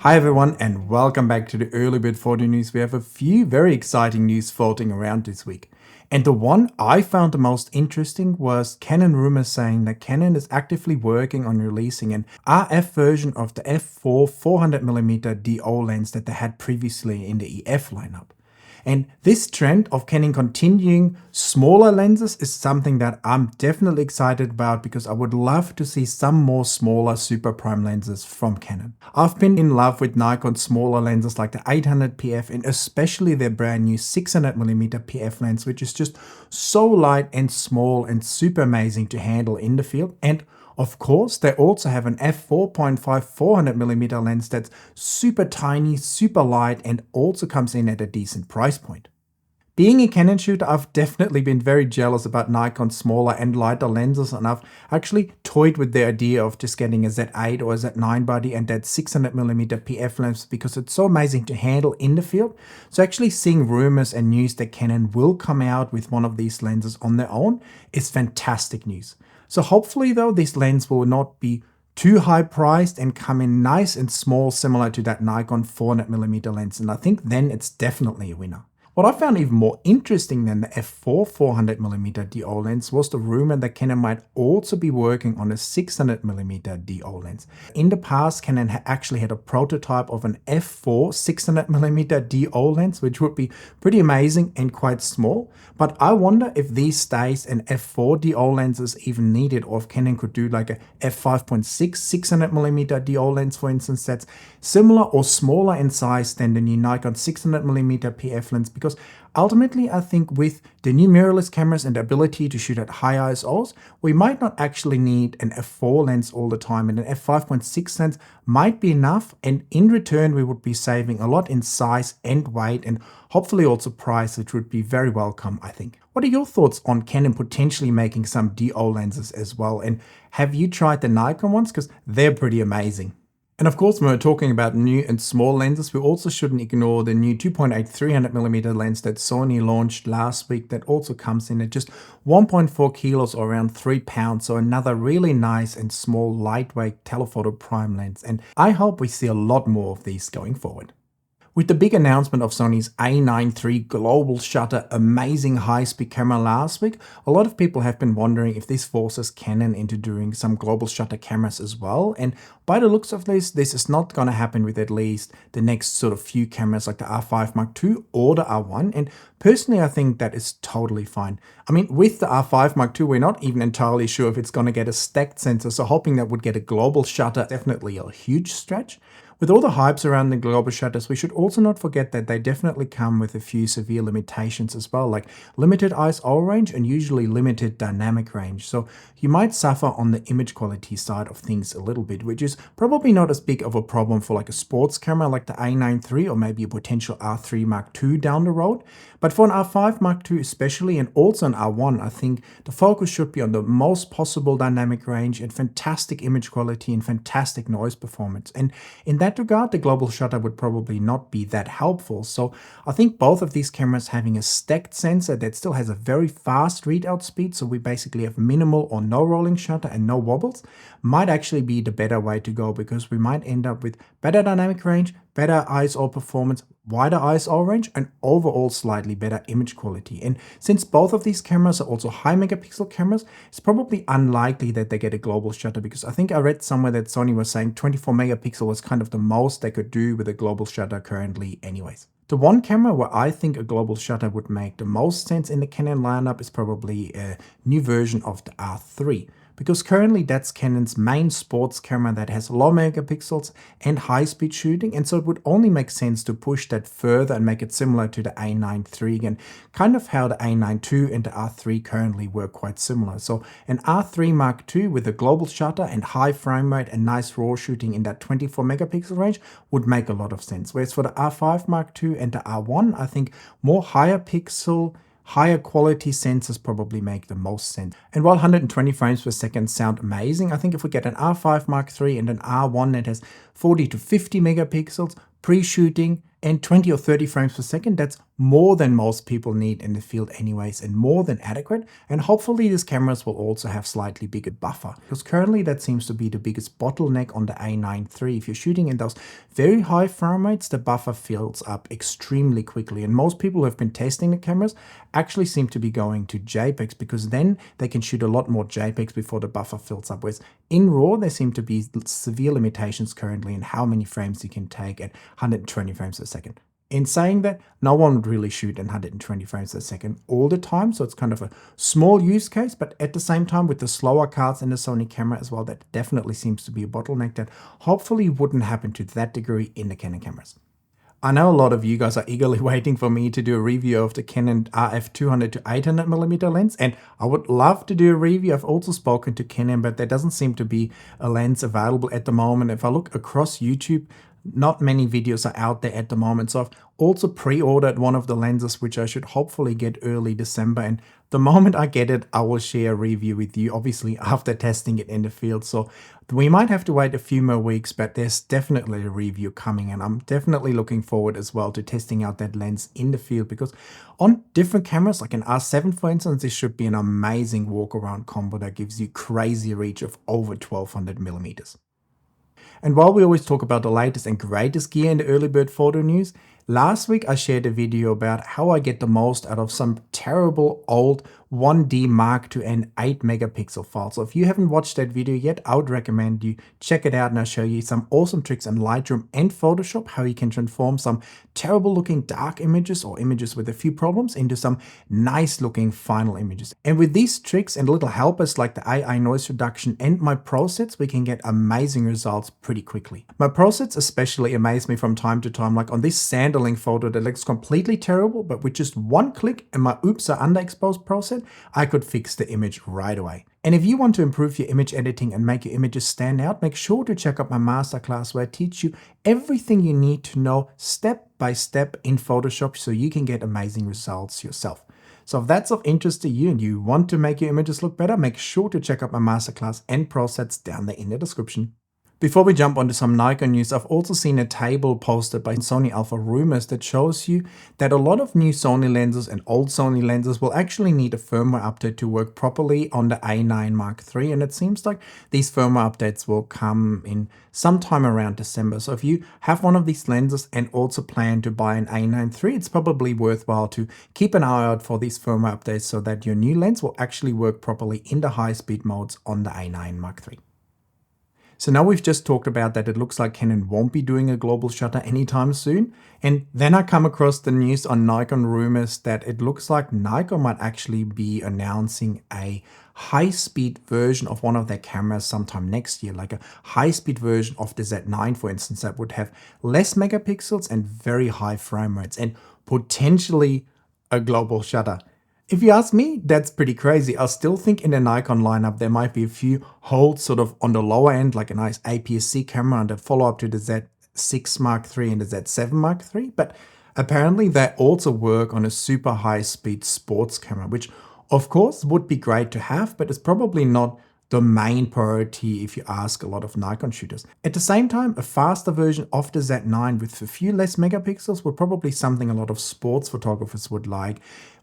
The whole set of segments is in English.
Hi everyone and welcome back to the Early Bird Photo News. We have a few very exciting news floating around this week. And the one I found the most interesting was Canon rumors saying that Canon is actively working on releasing an RF version of the f4 400mm DO lens that they had previously in the EF lineup. And this trend of Canon continuing smaller lenses is something that I'm definitely excited about because I would love to see some more smaller super prime lenses from Canon. I've been in love with Nikon's smaller lenses like the 800 PF and especially their brand new 600mm PF lens, which is just so light and small and super amazing to handle in the field. And of course, they also have an f4.5 400mm lens that's super tiny, super light, and also comes in at a decent price point. Being a Canon shooter, I've definitely been very jealous about Nikon's smaller and lighter lenses, and I've actually toyed with the idea of just getting a Z8 or a Z9 body and that 600mm PF lens because it's so amazing to handle in the field. So actually seeing rumors and news that Canon will come out with one of these lenses on their own is fantastic news. So hopefully though, this lens will not be too high priced and come in nice and small, similar to that Nikon 400mm lens, and I think then it's definitely a winner. What I found even more interesting than the f4 400mm DO lens was the rumor that Canon might also be working on a 600mm DO lens. In the past, Canon actually had a prototype of an f4 600mm DO lens, which would be pretty amazing and quite small. But I wonder if these days an f4 DO lens is even needed, or if Canon could do like a f5.6 600mm DO lens, for instance, that's similar or smaller in size than the new Nikon 600mm PF lens, because ultimately I think with the new mirrorless cameras and the ability to shoot at high ISOs, we might not actually need an f4 lens all the time, and an f5.6 lens might be enough, and in return we would be saving a lot in size and weight and hopefully also price, which would be very welcome, I think. What are your thoughts on Canon potentially making some DO lenses as well, and have you tried the Nikon ones? Because they're pretty amazing. And of course, when we're talking about new and small lenses, we also shouldn't ignore the new 2.8 300mm lens that Sony launched last week that also comes in at just 1.4 kilos or around 3 pounds. So another really nice and small lightweight telephoto prime lens. And I hope we see a lot more of these going forward. With the big announcement of Sony's A9 III global shutter amazing high-speed camera last week, a lot of people have been wondering if this forces Canon into doing some global shutter cameras as well. And by the looks of this is not going to happen with at least the next sort of few cameras like the R5 Mark II or the R1. And personally, I think that is totally fine. I mean, with the R5 Mark II, we're not even entirely sure if it's going to get a stacked sensor, so hoping that would get a global shutter, definitely a huge stretch. With all the hypes around the global shutters, we should also not forget that they definitely come with a few severe limitations as well, like limited ISO range and usually limited dynamic range. So you might suffer on the image quality side of things a little bit, which is probably not as big of a problem for like a sports camera like the A9 III or maybe a potential R3 Mark II down the road. But for an R5 Mark II especially, and also an R1, I think the focus should be on the most possible dynamic range and fantastic image quality and fantastic noise performance. And in that regard, the global shutter would probably not be that helpful. So I think both of these cameras having a stacked sensor that still has a very fast readout speed, so we basically have minimal or no rolling shutter and no wobbles, might actually be the better way to go, because we might end up with better dynamic range, better ISO performance, wider ISO range, and overall slightly better image quality. And since both of these cameras are also high megapixel cameras, it's probably unlikely that they get a global shutter, because I think I read somewhere that Sony was saying 24 megapixel was kind of the most they could do with a global shutter currently anyways. The one camera where I think a global shutter would make the most sense in the Canon lineup is probably a new version of the R3. Because currently that's Canon's main sports camera that has low megapixels and high-speed shooting, and so it would only make sense to push that further and make it similar to the A9 III, and kind of how the A9 II and the R3 currently work quite similar. So an R3 Mark II with a global shutter and high frame rate and nice raw shooting in that 24 megapixel range would make a lot of sense. Whereas for the R5 Mark II and the R1, I think more higher pixel, higher quality sensors probably make the most sense. And while 120 frames per second sound amazing, I think if we get an R5 Mark III and an R1 that has 40 to 50 megapixels, pre-shooting, and 20 or 30 frames per second, that's more than most people need in the field anyways, and more than adequate. And hopefully these cameras will also have slightly bigger buffer, because currently that seems to be the biggest bottleneck on the A9 III. If you're shooting in those very high frame rates, the buffer fills up extremely quickly, and most people who have been testing the cameras actually seem to be going to JPEGs, because then they can shoot a lot more JPEGs before the buffer fills up. Whereas in RAW, there seem to be severe limitations currently in how many frames you can take at 120 frames per second. In saying that, no one would really shoot in 120 frames per second all the time, so it's kind of a small use case, but at the same time, with the slower cards in the Sony camera as well, that definitely seems to be a bottleneck that hopefully wouldn't happen to that degree in the Canon cameras. I know a lot of you guys are eagerly waiting for me to do a review of the Canon RF 200 to 800mm lens, and I would love to do a review. I've also spoken to Canon, but there doesn't seem to be a lens available at the moment. If I look across YouTube, not many videos are out there at the moment, so I've also pre-ordered one of the lenses, which I should hopefully get early December, and the moment I get it, I will share a review with you, obviously after testing it in the field. So we might have to wait a few more weeks, but there's definitely a review coming, and I'm definitely looking forward as well to testing out that lens in the field, because on different cameras, like an R7 for instance, this should be an amazing walk-around combo that gives you crazy reach of over 1200mm. And while we always talk about the latest and greatest gear in the early bird photo news, last week I shared a video about how I get the most out of some terrible old 1D Mark II and 8 megapixel files. So if you haven't watched that video yet, I would recommend you check it out, and I'll show you some awesome tricks in Lightroom and Photoshop, how you can transform some terrible looking dark images or images with a few problems into some nice looking final images. And with these tricks and little helpers like the AI noise reduction and my presets, we can get amazing results pretty quickly. My presets especially amaze me from time to time, like on this sandaling photo that looks completely terrible, but with just one click and my oops are underexposed preset, I could fix the image right away. And if you want to improve your image editing and make your images stand out, make sure to check out my masterclass where I teach you everything you need to know step by step in Photoshop so you can get amazing results yourself. So if that's of interest to you and you want to make your images look better, make sure to check out my masterclass and presets down there in the description. Before we jump onto some Nikon news, I've also seen a table posted by Sony Alpha Rumors that shows you that a lot of new Sony lenses and old Sony lenses will actually need a firmware update to work properly on the A9 Mark III, and it seems like these firmware updates will come in sometime around December. So if you have one of these lenses and also plan to buy an A9 III, it's probably worthwhile to keep an eye out for these firmware updates so that your new lens will actually work properly in the high-speed modes on the A9 Mark III. So now we've just talked about that it looks like Canon won't be doing a global shutter anytime soon. And then I come across the news on Nikon Rumors that it looks like Nikon might actually be announcing a high-speed version of one of their cameras sometime next year, like a high-speed version of the Z9, for instance, that would have less megapixels and very high frame rates and potentially a global shutter. If you ask me, that's pretty crazy. I still think in the Nikon lineup there might be a few holes sort of on the lower end, like a nice APS-C camera and a follow-up to the Z6 Mark III and the Z7 Mark III, but apparently they also work on a super high-speed sports camera, which of course would be great to have, but it's probably not the main priority if you ask a lot of Nikon shooters. At the same time, a faster version of the Z9 with a few less megapixels would probably something a lot of sports photographers would like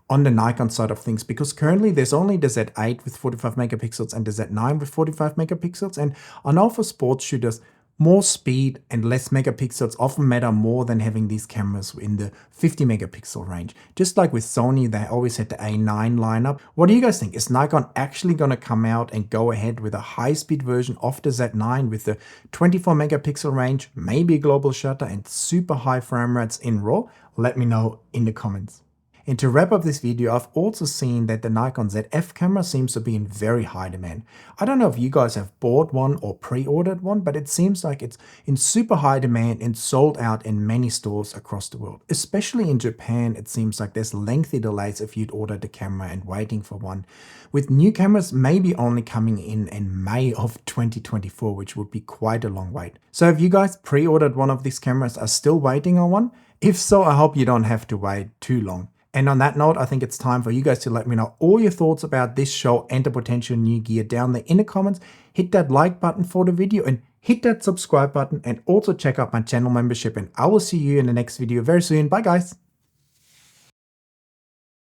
on the Nikon side of things, because currently there's only the Z8 with 45 megapixels and the Z9 with 45 megapixels, and I know for sports shooters, more speed and less megapixels often matter more than having these cameras in the 50 megapixel range. Just like with Sony, they always had the A9 lineup. What do you guys think? Is Nikon actually going to come out and go ahead with a high-speed version of the Z9 with the 24 megapixel range, maybe a global shutter and super high frame rates in RAW? Let me know in the comments. And to wrap up this video, I've also seen that the Nikon ZF camera seems to be in very high demand. I don't know if you guys have bought one or pre-ordered one, but it seems like it's in super high demand and sold out in many stores across the world. Especially in Japan, it seems like there's lengthy delays if you'd ordered the camera and waiting for one, with new cameras maybe only coming in May of 2024, which would be quite a long wait. So if you guys pre-ordered one of these cameras, are still waiting on one? If so, I hope you don't have to wait too long. And on that note, I think it's time for you guys to let me know all your thoughts about this show and the potential new gear down there in the comments. Hit that like button for the video and hit that subscribe button, and also check out my channel membership, and I will see you in the next video very soon. Bye guys.